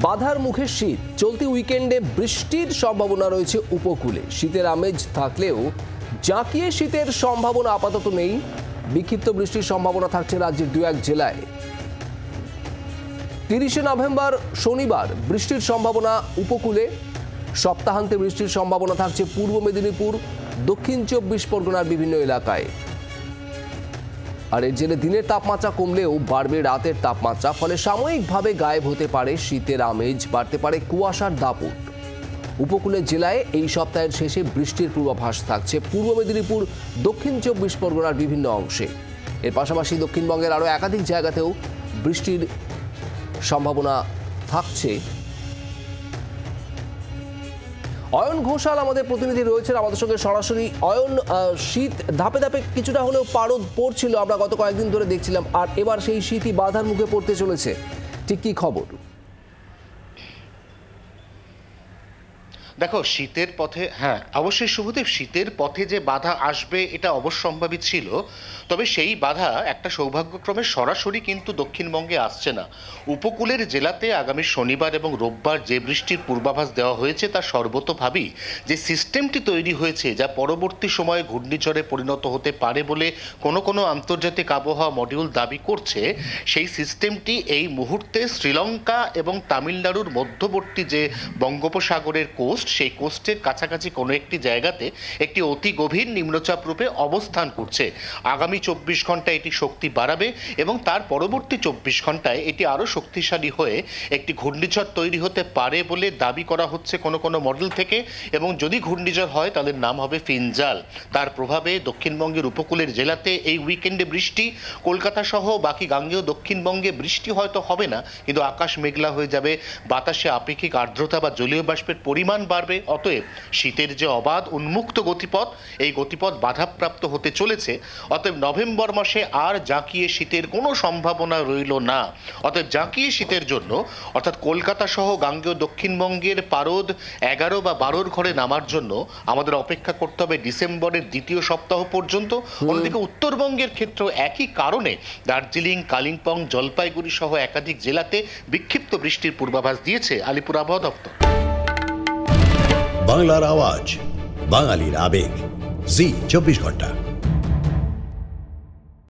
বাধার মুখে শীত, চলতি উইকেন্ডে বৃষ্টির সম্ভাবনা রয়েছে উপকূলে। শীতের আমেজ থাকলেও জাঁকিয়ে শীতের সম্ভাবনা আপাতত নেই। বিক্ষিপ্ত বৃষ্টির সম্ভাবনা থাকছে রাজ্যের 2-1 জেলায়। 30শে নভেম্বর শনিবার বৃষ্টির সম্ভাবনা উপকূলে। সপ্তাহান্তে বৃষ্টির সম্ভাবনা থাকছে পূর্ব মেদিনীপুর, দক্ষিণ 24 পরগনার বিভিন্ন এলাকায়। আর এর জেরে দিনের তাপমাত্রা কমলেও বাড়বে রাতের তাপমাত্রা, ফলে সাময়িকভাবে গায়েব হতে পারে শীতের আমেজ, বাড়তে পারে কুয়াশার দাপট। উপকূলের জেলায় এই সপ্তাহের শেষে বৃষ্টির পূর্বাভাস থাকছে পূর্ব মেদিনীপুর, দক্ষিণ 24 পরগনার বিভিন্ন অংশে। এর পাশাপাশি দক্ষিণবঙ্গের আরও একাধিক জায়গাতেও বৃষ্টির সম্ভাবনা থাকছে। অয়ন ঘোষাল আমাদের প্রতিনিধি রয়েছেন আমাদের সঙ্গে সরাসরি। অয়ন, শীত ধাপে ধাপে কিছুটা হলেও পারদ পড়ছিল, আমরা গত কয়েকদিন ধরে দেখছিলাম, আর এবার সেই শীতই বাধার মুখে পড়তে চলেছে, ঠিক কি খবর? দেখো, শীতের পথে অবশ্যই শুভদেব, শীতের পথে যে বাধা আসবে এটা অবশ্যম্ভাবী ছিল। তবে সেই বাধা একটা সৌভাগ্যক্রমে সরাসরি কিন্তু দক্ষিণবঙ্গে আসছে না। উপকূলের জেলাতে আগামী শনিবার এবং রোববার যে বৃষ্টির পূর্বাভাস দেওয়া হয়েছে তা সর্বতোভাবেই যে সিস্টেমটি তৈরি হয়েছে, যা পরবর্তী সময়ে ঘূর্ণিঝড়ে পরিণত হতে পারে বলে কোনো আন্তর্জাতিক আবহাওয়া মডিউল দাবি করছে, সেই সিস্টেমটি এই মুহূর্তে শ্রীলঙ্কা এবং তামিলনাড়ুর মধ্যবর্তী যে বঙ্গোপসাগরের কোস্ট, সেই কোস্টের কাছাকাছি কোনো একটি জায়গাতে একটি অতি গভীর নিম্নচাপ রূপে অবস্থান করছে। আগামী 24 ঘন্টায় এটি শক্তি বাড়াবে এবং তার পরবর্তী 24 ঘন্টায় এটি আরও শক্তিশালী হয়ে একটি ঘূর্ণিঝড় তৈরি হতে পারে বলে দাবি করা হচ্ছে কোনো মডেল থেকে। এবং যদি ঘূর্ণিঝড় হয় তাদের নাম হবে ফিনজাল। তার প্রভাবে দক্ষিণবঙ্গের উপকূলের জেলাতে এই উইকেন্ডে বৃষ্টি, কলকাতা সহ বাকি গাঙ্গেয় দক্ষিণবঙ্গে বৃষ্টি হয়তো হবে না, কিন্তু আকাশ মেঘলা হয়ে যাবে, বাতাসে আপেক্ষিক আর্দ্রতা বা জলীয় বাষ্পের পরিমাণ বাড়বে। অতএব শীতের যে অবাধ উন্মুক্ত গতিপথ, এই গতিপথ বাধাপ্রাপ্ত হতে চলেছে। অতএব নভেম্বর মাসে আর জাঁকিয়ে শীতের কোনো সম্ভাবনা রইল না। অতএব জাঁকিয়ে শীতের জন্য অর্থাৎ কলকাতা সহ গাঙ্গেয় দক্ষিণবঙ্গের পারদ 11 বা 12 ঘরে নামার জন্য আমাদের অপেক্ষা করতে হবে ডিসেম্বরের দ্বিতীয় সপ্তাহ পর্যন্ত। অন্যদিকে উত্তরবঙ্গের ক্ষেত্রেও একই কারণে দার্জিলিং, কালিম্পং, জলপাইগুড়ি সহ একাধিক জেলাতে বিক্ষিপ্ত বৃষ্টির পূর্বাভাস দিয়েছে আলিপুর আবহাওয়া দপ্তর। বাংলার আওয়াজ, বাঙালির আবেগ, জি 24 ঘন্টা।